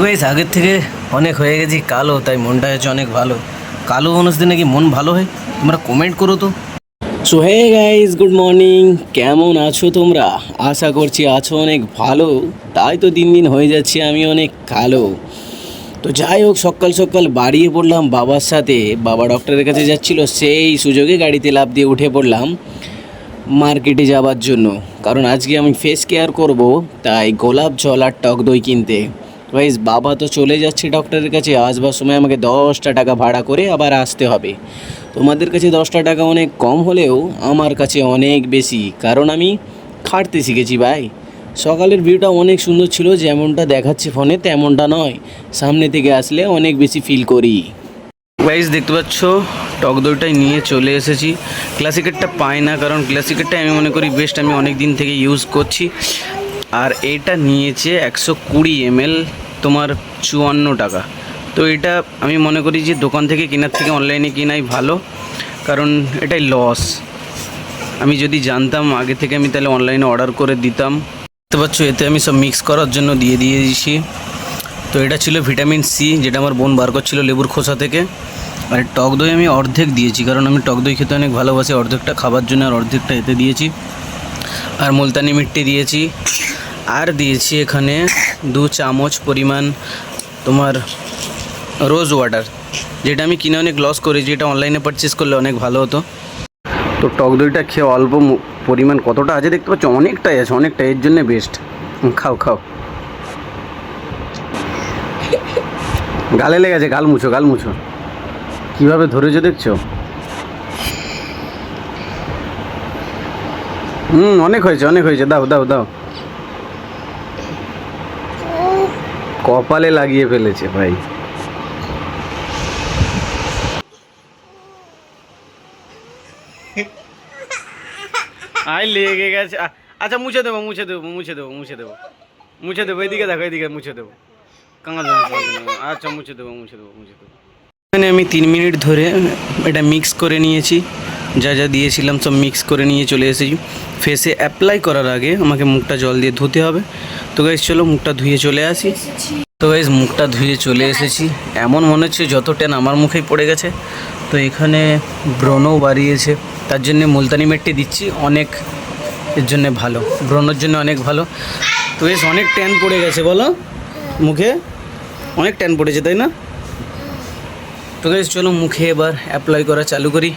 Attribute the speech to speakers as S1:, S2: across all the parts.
S1: Guys আগের থেকে অনেক হয়ে গেছি কালো, তাই মনটা হচ্ছে অনেক ভালো। কালো মানুষদের নাকি মন ভালো হয়, তোমরা কমেন্ট করো তো। So hey guys, good morning. কেমন আছো তোমরা? আশা করছি আছো অনেক ভালো। তাই তো দিন দিন হয়ে যাচ্ছে আমি অনেক কালো। তো যাই হোক, সকাল সকাল বাড়িয়ে পড়লাম বাবার সাথে। বাবা ডক্টরের কাছে যাচ্ছিল, সেই সুযোগে গাড়িতে লাফ দিয়ে উঠে পড়লাম মার্কেটে যাওয়ার জন্য। কারণ আজকে আমি ফেস কেয়ার করব, তাই গোলাপ জল আর টক দই কিনতে। গাইস বাবা তো চলে যাচ্ছে ডক্টরের কাছে, আসবার সময় আমাকে 10টা টাকা ভাড়া করে আবার আসতে হবে। তোমাদের কাছে 10টা টাকা অনেক কম হলেও আমার কাছে অনেক বেশি, কারণ আমি খাটতে শিখেছি ভাই। সকালের ভিউটা অনেক সুন্দর ছিল, যেমনটা দেখাচ্ছে ফোনে তেমনটা নয়, সামনে থেকে আসলে অনেক বেশি ফিল করি। গাইস দেখতে পাচ্ছ, টক দইটাই নিয়ে চলে এসেছি। ক্লাসিকেরটা পাই না, কারণ ক্লাসিকেরটা আমি মনে করি বেস্ট, আমি অনেক দিন থেকে ইউজ করছি। আর এটা নিয়েছে 120 ml, তোমার 54 টাকা। তো এটা আমি মনে করি যে দোকান থেকে কেনার থেকে অনলাইনে কেনাই ভালো, কারণ এটাই লস। আমি যদি জানতাম আগে থেকে, আমি তাহলে অনলাইনে অর্ডার করে দিতাম। দেখতে পাচ্ছ, এতে আমি সব মিক্স করার জন্য দিয়ে দিয়েছি। তো এটা ছিল ভিটামিন সি, যেটা আমার বোন বার করছিল লেবুর খোসা থেকে। আর টক দই আমি অর্ধেক দিয়েছি, কারণ আমি টক দই খেতে অনেক ভালোবাসি। অর্ধেকটা খাবার জন্য আর অর্ধেকটা এতে দিয়েছি। আর মুলতানি মিট্টি দিয়েছি, আর দিয়েছি এখানে 2 চামচ পরিমাণ তোমার রোজ ওয়াটার, যেটা আমি কিনে অনেক লস করেছি। এটা অনলাইনে পারচেস করলে অনেক ভালো হতো। তো টক দইটা খেয়ে অল্প পরিমাণ কতটা আছে দেখতে পাচ্ছ, অনেকটাই আছে, অনেকটা, এর জন্য বেস্ট। খাও খাও। গালে লেগেছে, গাল মুছো, গাল মুছো। কীভাবে ধরেছো দেখছো? অনেক হয়েছে, অনেক হয়েছে, দাও দাও দাও। কপালে লাগিয়ে ফেলেছে ভাই। আই লেগে গেছে। আচ্ছা মুছে দেবো, মুছে দেবো, মুছে দেবো, মুছে দেবো, মুছে দেবো। এদিকে দেখো, এদিকে মুছে দেবো। কাঁচা। আচ্ছা মুছে দেবো, মুছে দেবো, মুছে দেবো। এখানে আমি 3 মিনিট ধরে এটা মিক্স করে নিয়েছি, যা যা দিয়েছিলাম সব মিক্স করে নিয়ে চলে এসেছি। ফেসে অ্যাপ্লাই করার আগে আমাকে মুখটা জল দিয়ে ধুতে হবে। তো গাইস চলো মুখটা ধুয়ে চলে আসি। তো গাইস মুখটা ধুয়ে চলে এসেছি। এমন মনে হচ্ছে যত ট্যান আমার মুখেই পড়ে গেছে। তো এখানে ব্রণও বাড়িয়েছে, তার জন্যে মুলতানি মেট্টি দিচ্ছি, অনেক এর জন্যে ভালো, ব্রণের জন্য অনেক ভালো। তো গাইস অনেক ট্যান পড়ে গেছে, বলো মুখে অনেক ট্যান পড়েছে, তাই না? তো গাইস চলো মুখে এবার অ্যাপ্লাই করা চালু করি।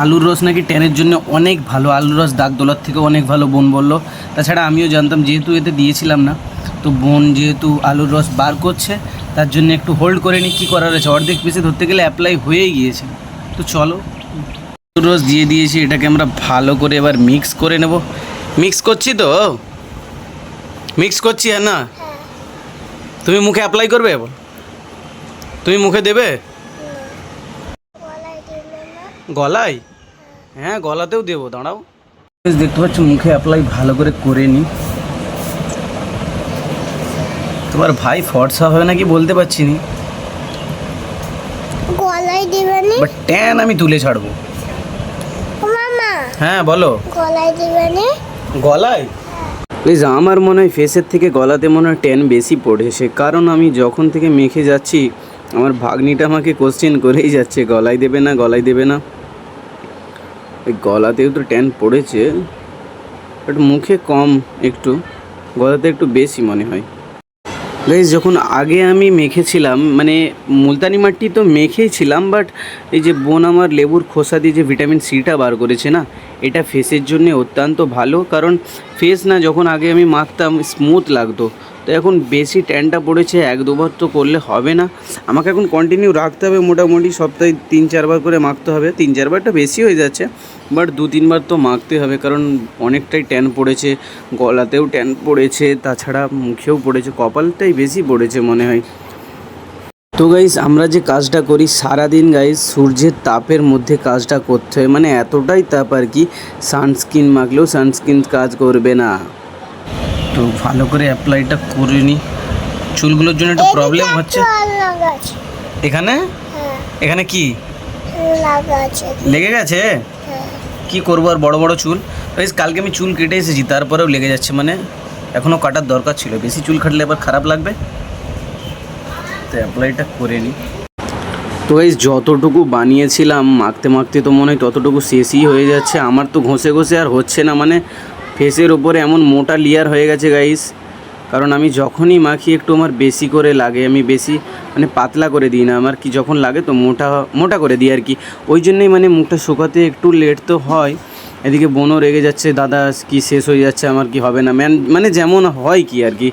S1: আলুর রস নাকি ট্যানের জন্য অনেক ভালো, আলুর রস দাগ দোলার থেকে অনেক ভালো বোন বললো। তাছাড়া আমিও জানতাম, যেহেতু এতে দিয়েছিলাম না। তো বোন যেহেতু আলুর রস বার করছে, তার জন্য একটু হোল্ড করে নিই, কী করার আছে, অর্ধেক পিসে ধরতে গেলে অ্যাপ্লাই হয়েই গিয়েছে। তো চলো, আলুর রস দিয়ে দিয়েছি, এটাকে আমরা ভালো করে এবার মিক্স করে নেব। মিক্স করছি তো, মিক্স করছি, হ্যাঁ না? তুমি মুখে অ্যাপ্লাই করবে, এবার তুমি মুখে দেবে গলায়? হ্যাঁ গলাতেও দেবো, দাঁড়াও। দেখতে পাচ্ছ মুখে অ্যাপ্লাই ভালো করে করে নিই। তোমার ভাই ফর্সা হবে নাকি বলতে পারছি না,
S2: গলায় দিবেনি,
S1: বাট ট্যান আমি তুলে ছাড়বো।
S2: মামা
S1: হ্যাঁ বলো।
S2: গলায় দিবেনি?
S1: গলায় প্লিজ, আমার মনে হয় ফেসের থেকে গলাতে মনে হয় ট্যান বেশি পড়েছে, কারণ আমি যখন থেকে মেখে যাচ্ছি আমার ভাগ্নিটা আমাকে কোশ্চেন করেই যাচ্ছে, গলায় দেবে না, গলায় দেবে না। ওই গলাতেও তো ট্যান পড়েছে, বাট মুখে কম, একটু গলাতে একটু বেশি মনে হয়। গাইজ যখন আগে আমি মেখেছিলাম, মানে মুলতানি মাটি তো মেখেই ছিলাম, বাট এই যে বোন আমার লেবুর খোসা দিয়ে যে ভিটামিন সিটা বার করেছে না, এটা ফেসের জন্য অত্যন্ত ভালো। কারণ ফেস না যখন আগে আমি মাখতাম স্মুথ লাগতো, তো এখন বেশি ট্যানটা পড়েছে, 1-2 বার তো করলে হবে না, আমাকে এখন কন্টিনিউ রাখতে হবে, মোটামুটি সপ্তাহে 3-4 বার করে মাখতে হবে। 3-4 বারটা বেশি হয়ে যাচ্ছে, বাট 2-3 বার তো মাখতে হবে, কারণ অনেকটাই ট্যান পড়েছে, গলাতেও ট্যান পড়েছে, তাছাড়া মুখেও পড়েছে, কপালটাই বেশি পড়েছে মনে হয়। তো গাইস আমরা যে কাজটা করি সারাদিন গাইস, সূর্যের তাপের মধ্যে কাজটা করতে হয়, মানে এতটাই তাপ আর কি, সানস্ক্রিন মাখলেও সানস্ক্রিন কাজ করবে না। তো ভালো করে অ্যাপ্লাইটা করে নিই। চুলগুলোর জন্য একটা প্রবলেম হচ্ছে এখানে। এখানে কি লেগে গেছে? কি করবো আর, বড় বড় চুল। গাইস কালকে আমি চুল কেটে এসেছি, তারপরেও লেগে যাচ্ছে, মানে এখনও কাটার দরকার ছিল, বেশি চুল কাটলে এবার খারাপ লাগবে। তো অ্যাপ্লাইটা করে নিই। তো গাইস যতটুকু বানিয়েছিলাম মাখতে মাখতে তো মনে হয় ততটুকু শেষই হয়ে যাচ্ছে। আমার তো ঘষে ঘষে আর হচ্ছে না, মানে ফেসের ওপরে এমন মোটা লেয়ার হয়ে গেছে গাইস। কারণ আমি যখনই মাখি একটু আমার বেশি করে লাগে, আমি বেশি মানে পাতলা করে দিই না, আমার কি যখন লাগে তো মোটা মোটা করে দিই আর কি। ওই জন্যই মানে মুখটা শুকাতে একটু লেট তো হয়। এদিকে বোনও রেগে যাচ্ছে, দাদা কি শেষ হয়ে যাচ্ছে আমার, কি হবে না মানে যেমন হয় কি আর কি,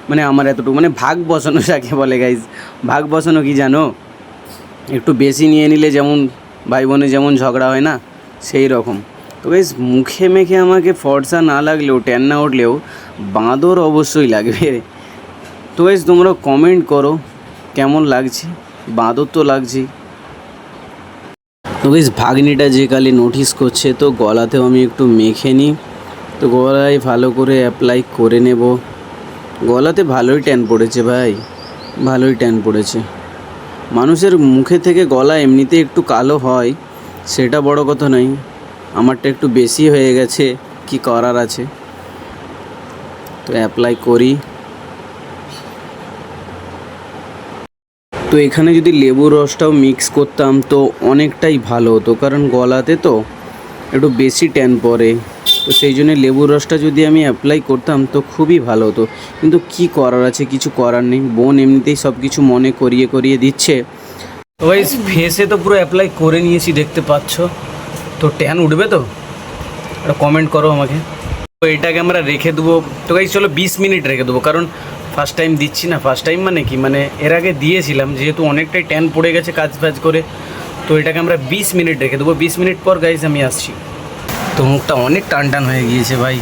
S1: মানে আমার এতটুকু মানে ভাগ বসানো যাকে বলে গাইস। ভাগ বসানো কি জানো, একটু বেশি নিয়ে নিলে যেমন ভাই বোনে যেমন ঝগড়া হয় না, সেই রকম। তো গাইস মুখে মেখে আমাকে ফর্সা না লাগলেও ট্যান না উঠলেও বাঁদর অবশ্যই লাগবে। তো গাইস তোমরা কমেন্ট করো কেমন লাগছে, বাঁদর তো লাগছেই। তো গাইস ভাগ্নিটা যে কালে নোটিস করছে, তো গলাতেও আমি একটু মেখে নিই। তো গলায় ভালো করে অ্যাপ্লাই করে নেব। গলাতে ভালোই ট্যান পড়েছে ভাই, ভালোই ট্যান পড়েছে। মানুষের মুখে থেকে গলা এমনিতে একটু কালো হয়, সেটা বড় কথা নয়, আমারটা একটু বেশি হয়ে গেছে, কি করার আছে। তো অ্যাপ্লাই করি। তো এখানে যদি লেবুর রসটাও মিক্স করতাম তো অনেকটাই ভালো হতো, কারণ গলাতে তো একটু বেশি ট্যান পড়ে। তো সেই জন্য লেবুর রসটা যদি আমি অ্যাপ্লাই করতাম তো খুবই ভালো হতো, কিন্তু কি করার আছে, কিছু করার নেই। বোন এমনিতেই সব কিছু মনে করিয়ে করিয়ে দিচ্ছে। তো গাইস ফেসে তো পুরো অ্যাপ্লাই করে নিয়েছি দেখতে পাচ্ছ। তো ট্যান উঠবে তো একটা কমেন্ট করো আমাকে। তো এটাকে আমরা রেখে দেবো। তো গাইস চলো 20 মিনিট রেখে দেবো, কারণ ফার্স্ট টাইম দিচ্ছি না। ফার্স্ট টাইম মানে কি, মানে এর আগে দিয়েছিলাম, যেহেতু অনেকটাই ট্যান পড়ে গেছে কাজ ফাজ করে, তো এটাকে আমরা 20 মিনিট রেখে দেবো। 20 মিনিট পর গাইস আমি আসছি। তো মুখটা অনেক টান টান হয়ে গিয়েছে ভাই,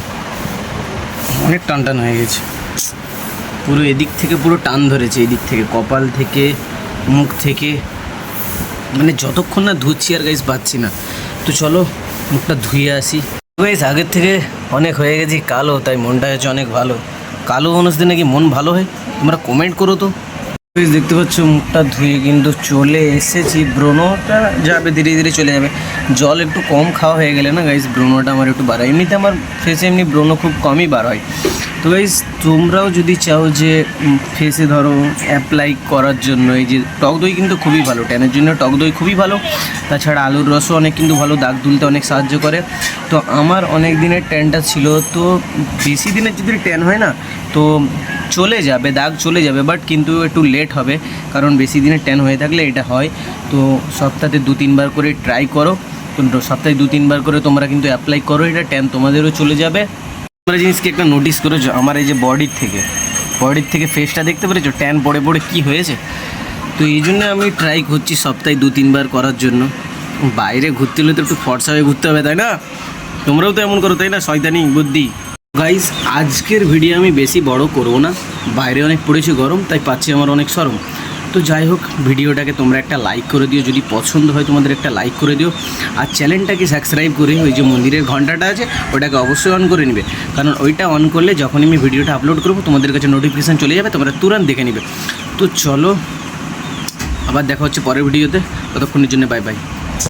S1: অনেক টান টান হয়ে গেছে। পুরো এদিক থেকে পুরো টান ধরেছে, এদিক থেকে কপাল থেকে মুখ থেকে, মানে যতক্ষণ না ধুচ্ছি আর গাইস পাচ্ছি না। তো চলো মুখটা ধুয়ে আসি। গাইস আগের থেকে অনেক হয়ে গেছি কালো, তাই মনটা হচ্ছে অনেক ভালো। কালো মানুষদের নাকি মন ভালো হয়, তোমরা কমেন্ট করো তো। গাইস দেখতে পাচ্ছ মুখটা ধুয়ে কিন্তু চলে এসেছি। ব্রণটা যাবে ধীরে ধীরে চলে যাবে, জল একটু কম খাওয়া হয়ে গেলে না গাইস ব্রণটা আমার একটু বাড়ায়। এমনিতে আমার ফেসে এমনি ব্রণ খুব কমই বার হয়। তো গাইস তোমরাও যদি চাও যে ফেসে ধরো অ্যাপ্লাই করার জন্য, এই যে টক দই কিন্তু খুবই ভালো, ট্যানের জন্য টক দই খুবই ভালো। তাছাড়া আলুর রসও অনেক কিন্তু ভালো, দাগ তুলতে অনেক সাহায্য করে। তো আমার অনেক দিনের ট্যানটা ছিল, তো বেশি দিনের যদি ট্যান হয় না তো চলে যাবে, দাগ চলে যাবে, বাট কিন্তু একটু লেট হবে, কারণ বেশি দিনের ট্যান হয়ে থাকলে এটা হয়। তো সপ্তাহে 2-3 বার করে ট্রাই করো, কিন্তু সপ্তাহে 2-3 বার করে তোমরা কিন্তু অ্যাপ্লাই করো, এটা ট্যান তোমাদেরও চলে যাবে। তোমরা জিনিসকে একটা নোটিস করেছো, আমার এই যে বডির থেকে ফেসটা দেখতে পেরেছো ট্যান পড়ে পড়ে কী হয়েছে। তো এই জন্য আমি ট্রাই করছি সপ্তাহে 2-3 বার করার জন্য। বাইরে ঘুরতে হলে তো একটু ফর্সা হয়ে ঘুরতে হবে, তাই না? তোমরাও তো এমন করো, তাই না? শয়তানি বুদ্ধি। গাইস আজকের ভিডিও আমি বেশি বড় করব না, বাইরে অনেক পড়েছে গরম, তাই পাচ্ছি আমার অনেক শরম। তো যাই হোক, ভিডিওটাকে তোমরা একটা লাইক করে দিও, যদি পছন্দ হয় তোমাদের একটা লাইক করে দিও। আর চ্যানেলটাকে সাবস্ক্রাইব করে ওই যে মন্দিরের ঘন্টাটা আছে ওটাকে অবশ্যই অন করে নিবে, কারণ ওইটা অন করলে যখনই আমি ভিডিওটা আপলোড করবো তোমাদের কাছে নোটিফিকেশান চলে যাবে, তোমরা তুরন্ত দেখে নিবে। তো চলো আবার দেখা হচ্ছে পরের ভিডিওতে, ততক্ষণের জন্য বাই বাই।